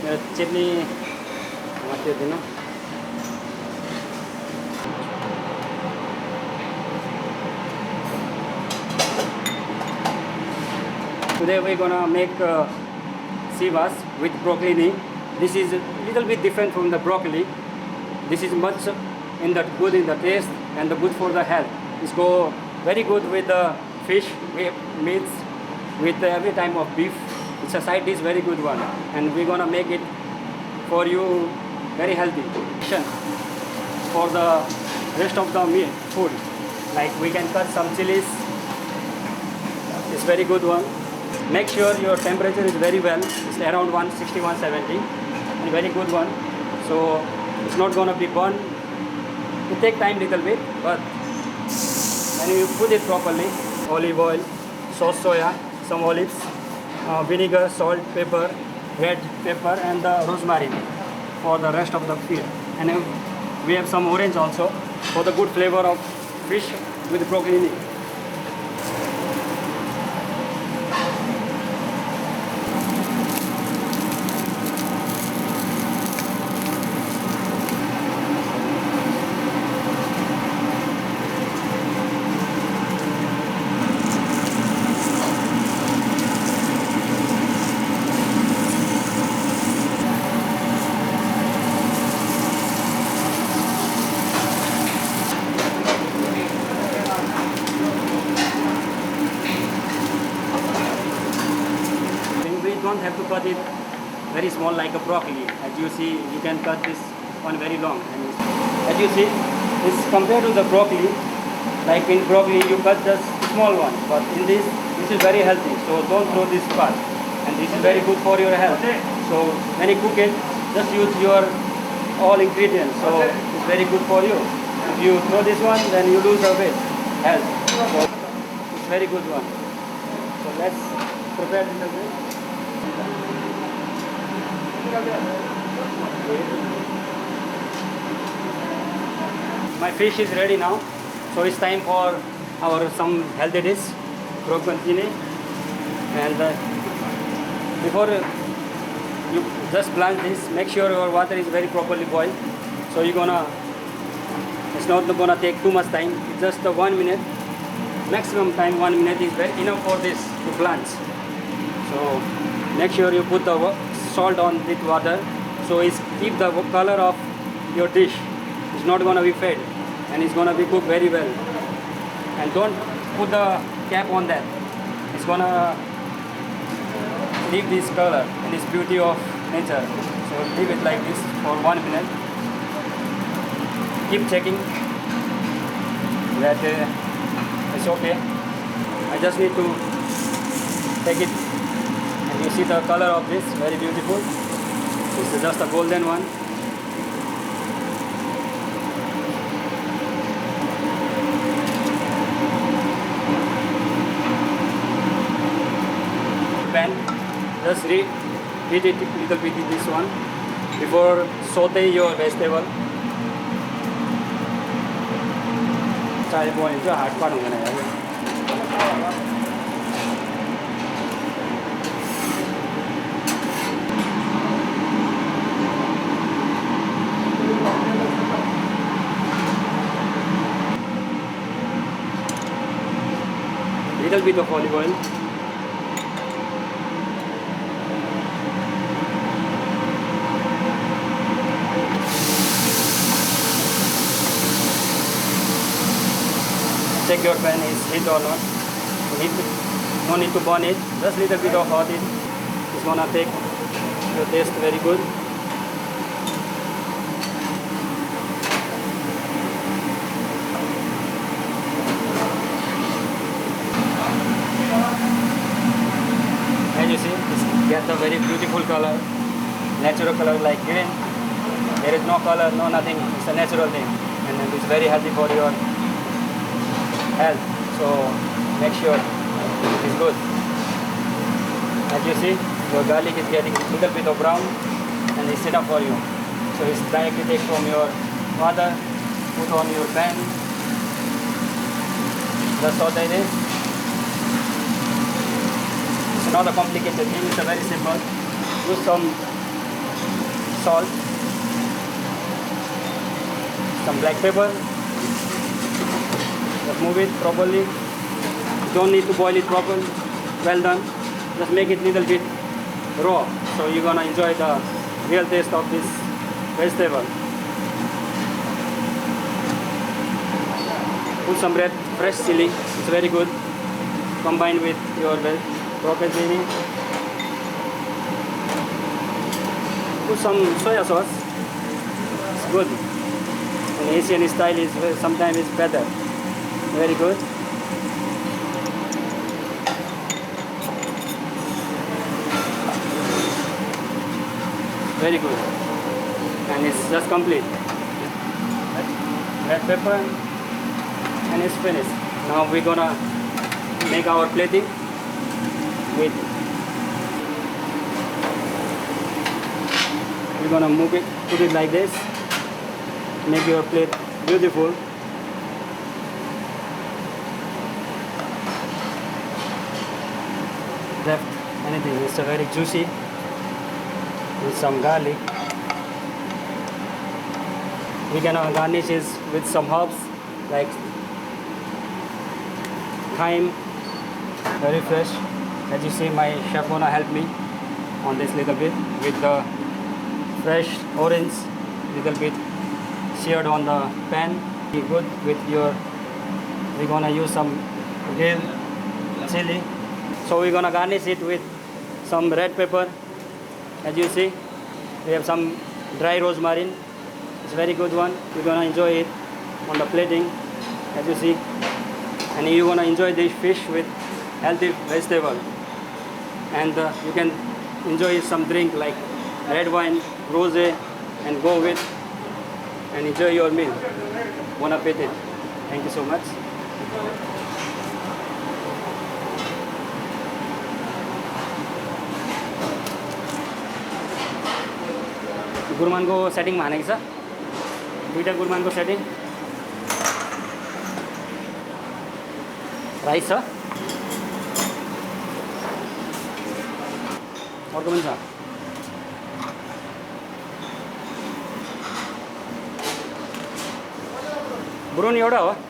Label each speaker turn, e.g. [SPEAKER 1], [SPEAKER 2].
[SPEAKER 1] Chilli मात्रै दिनु. Today we're gonna make sivas with broccoli. This is a little bit different from the broccoli. This is much good in the taste and good for the health. It's go very good with the fish, with meats, with every type of beef. It's a side dish, very good one, and we're gonna make it for you very healthy. For the rest of the meal food, like we can cut some chilies. It's very good one. Make sure your temperature is very well. It's around 160, 170, and very good one. So it's not gonna be burned. It take time little bit, but when you put it properly, olive oil, sauce soya, some olives, vinegar, salt, pepper, red pepper, and the rosemary for the rest of the feed. And we have some orange also for the good flavor of fish with broccoli. Don't have to cut it very small like a broccoli. As you see, you can cut this one very long. And as you see, this compared to the broccoli, like in broccoli you cut just small one, but in this is very healthy. So don't throw this part, and this is very good for your health. So when you cook it, just use your all ingredients. So it's very good for you. If you throw this one, then you lose the weight, health. So it's very good one. So let's prepare this a bit. My fish is ready now, so it's time for our some healthy dish, croquantini. And before you just blanch this, make sure your water is very properly boiled. So it's not gonna take too much time. It's just 1 minute, maximum time. 1 minute is very enough for this to blanch. So make sure you put the salt on this water, so it's keep the color of your dish. It's not gonna be fade, and it's gonna be cooked very well. And don't put the cap on that. It's gonna leave this color and this beauty of nature. So leave it like this for 1 minute. Keep checking that it's okay. I just need to take it. You see the color of this, very beautiful. This is just a golden one. Pan, just heat it a little bit in this one before saute your vegetable. Try one is a hard part of it. Little bit of olive oil. Check your pan is heat or not. No need to burn it. Just little bit of hot heat. It's gonna take your taste very good. As you see, it gets a very beautiful color, natural color like green. There is no color, no nothing. It's a natural thing, and it's very healthy for your health. So make sure it is good. As you see, your garlic is getting a little bit of brown, and it's enough for you. So it's directly take from your water, put on your pan. Just saute this. It's not a complicated thing, it's a very simple. Use some salt, some black pepper. Just move it properly. Don't need to boil it properly. Well done. Just make it little bit raw, so you're gonna enjoy the real taste of this vegetable. Put some red fresh chili. It's very good. Combined with your broccoli. Put some soya sauce. It's good. In Asian style is sometimes it's better. Very good. Very good. And it's just complete. Red pepper and it's finished. Now we're gonna make our plating with. We're gonna move it, put it like this. Make your plate beautiful. Left anything. It's a very juicy with some garlic. We can garnish it with some herbs like thyme, very fresh. As you see, my chef gonna help me on this little bit with the fresh orange, little bit seared on the pan. Be good with your. We're gonna use some grilled chili. So we're gonna garnish it with some red pepper. As you see, we have some dry rosemary. It's a very good one. You're gonna enjoy it on the plating, as you see. And you're gonna enjoy this fish with healthy vegetable. And you can enjoy some drink like red wine, rosé, and go with and enjoy your meal. Bon appetit. Thank you so much. गुरमानको setting भनेको छ, दुईटा गुरमानको setting, rice छ, अर्को पनि छ। ब्रोनी एउटा हो।